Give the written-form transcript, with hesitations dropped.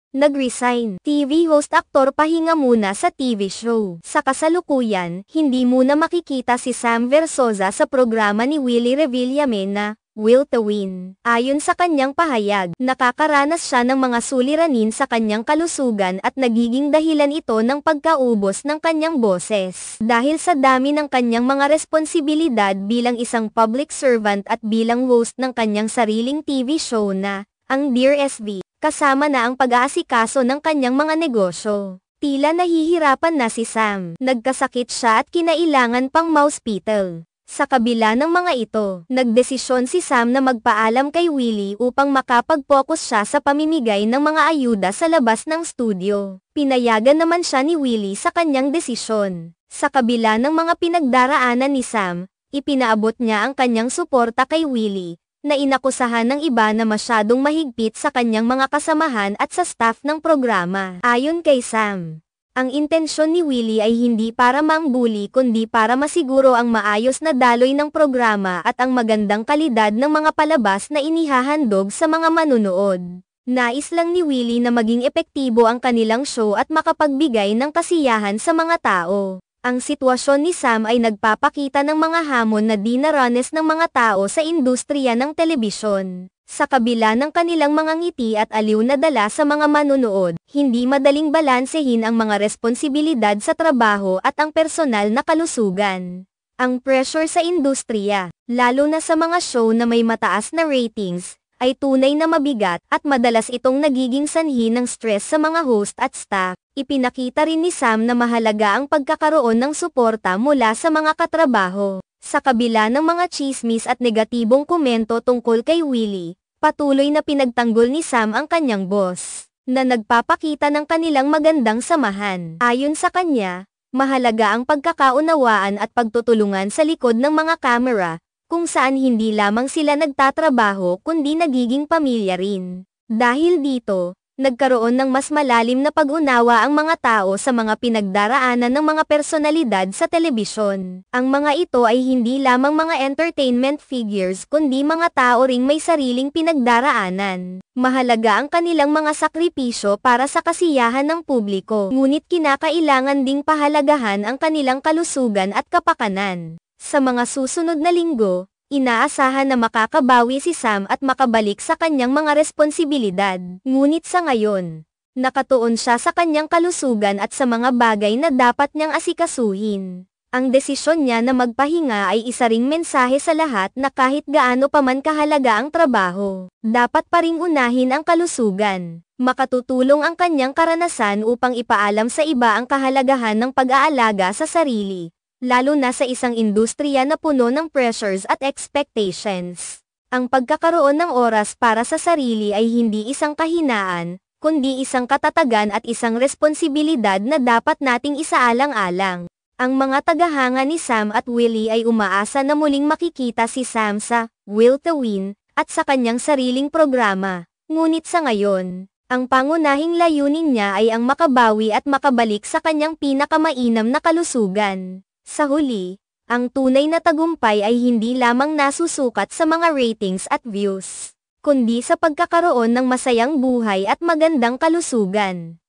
nag-resign. TV host aktor pahinga muna sa TV show. Sa kasalukuyan, hindi muna makikita si Sam Versosa sa programa ni Willie Revillame na Will to Win. Ayon sa kanyang pahayag, nakakaranas siya ng mga suliranin sa kanyang kalusugan at nagiging dahilan ito ng pagkaubos ng kanyang boses. Dahil sa dami ng kanyang mga responsibilidad bilang isang public servant at bilang host ng kanyang sariling TV show na ang Dear SV, kasama na ang pag-aasikaso ng kanyang mga negosyo. Tila nahihirapan na si Sam. Nagkasakit siya at kinailangan pang ma-hospital. Sa kabila ng mga ito, nagdesisyon si Sam na magpaalam kay Willie upang makapag-focus siya sa pamimigay ng mga ayuda sa labas ng studio. Pinayagan naman siya ni Willie sa kanyang desisyon. Sa kabila ng mga pinagdaraanan ni Sam, ipinaabot niya ang kanyang suporta kay Willie, na inakusahan ng iba na masyadong mahigpit sa kanyang mga kasamahan at sa staff ng programa. Ayon kay Sam, ang intensyon ni Willie ay hindi para mang-bully kundi para masiguro ang maayos na daloy ng programa at ang magandang kalidad ng mga palabas na inihahandog sa mga manunood. Nais lang ni Willie na maging epektibo ang kanilang show at makapagbigay ng kasiyahan sa mga tao. Ang sitwasyon ni Sam ay nagpapakita ng mga hamon na di naranas ng mga tao sa industriya ng telebisyon. Sa kabila ng kanilang mga ngiti at aliw na dala sa mga manunood, hindi madaling balansehin ang mga responsibilidad sa trabaho at ang personal na kalusugan. Ang pressure sa industriya, lalo na sa mga show na may mataas na ratings, ay tunay na mabigat at madalas itong nagiging sanhi ng stress sa mga host at staff. Ipinakita rin ni Sam na mahalaga ang pagkakaroon ng suporta mula sa mga katrabaho. Sa kabila ng mga chismis at negatibong komento tungkol kay Willie, patuloy na pinagtanggol ni Sam ang kanyang boss, na nagpapakita ng kanilang magandang samahan. Ayon sa kanya, mahalaga ang pagkakaunawaan at pagtutulungan sa likod ng mga kamera, kung saan hindi lamang sila nagtatrabaho kundi nagiging pamilya rin. Dahil dito, nagkaroon ng mas malalim na pag-unawa ang mga tao sa mga pinagdaraanan ng mga personalidad sa telebisyon. Ang mga ito ay hindi lamang mga entertainment figures kundi mga tao ring may sariling pinagdaraanan. Mahalaga ang kanilang mga sakripisyo para sa kasiyahan ng publiko, ngunit kinakailangan ding pahalagahan ang kanilang kalusugan at kapakanan. Sa mga susunod na linggo, inaasahan na makakabawi si Sam at makabalik sa kanyang mga responsibilidad. Ngunit sa ngayon, nakatuon siya sa kanyang kalusugan at sa mga bagay na dapat niyang asikasuhin. Ang desisyon niya na magpahinga ay isa ring mensahe sa lahat na kahit gaano pa man kahalaga ang trabaho, dapat pa ring unahin ang kalusugan. Makatutulong ang kanyang karanasan upang ipaalam sa iba ang kahalagahan ng pag-aalaga sa sarili, lalo na sa isang industriya na puno ng pressures at expectations. Ang pagkakaroon ng oras para sa sarili ay hindi isang kahinaan, kundi isang katatagan at isang responsibilidad na dapat nating isaalang-alang. Ang mga tagahanga ni Sam at Willie ay umaasa na muling makikita si Sam sa Will to Win at sa kanyang sariling programa. Ngunit sa ngayon, ang pangunahing layunin niya ay ang makabawi at makabalik sa kanyang pinakamainam na kalusugan. Sa huli, ang tunay na tagumpay ay hindi lamang nasusukat sa mga ratings at views, kundi sa pagkakaroon ng masayang buhay at magandang kalusugan.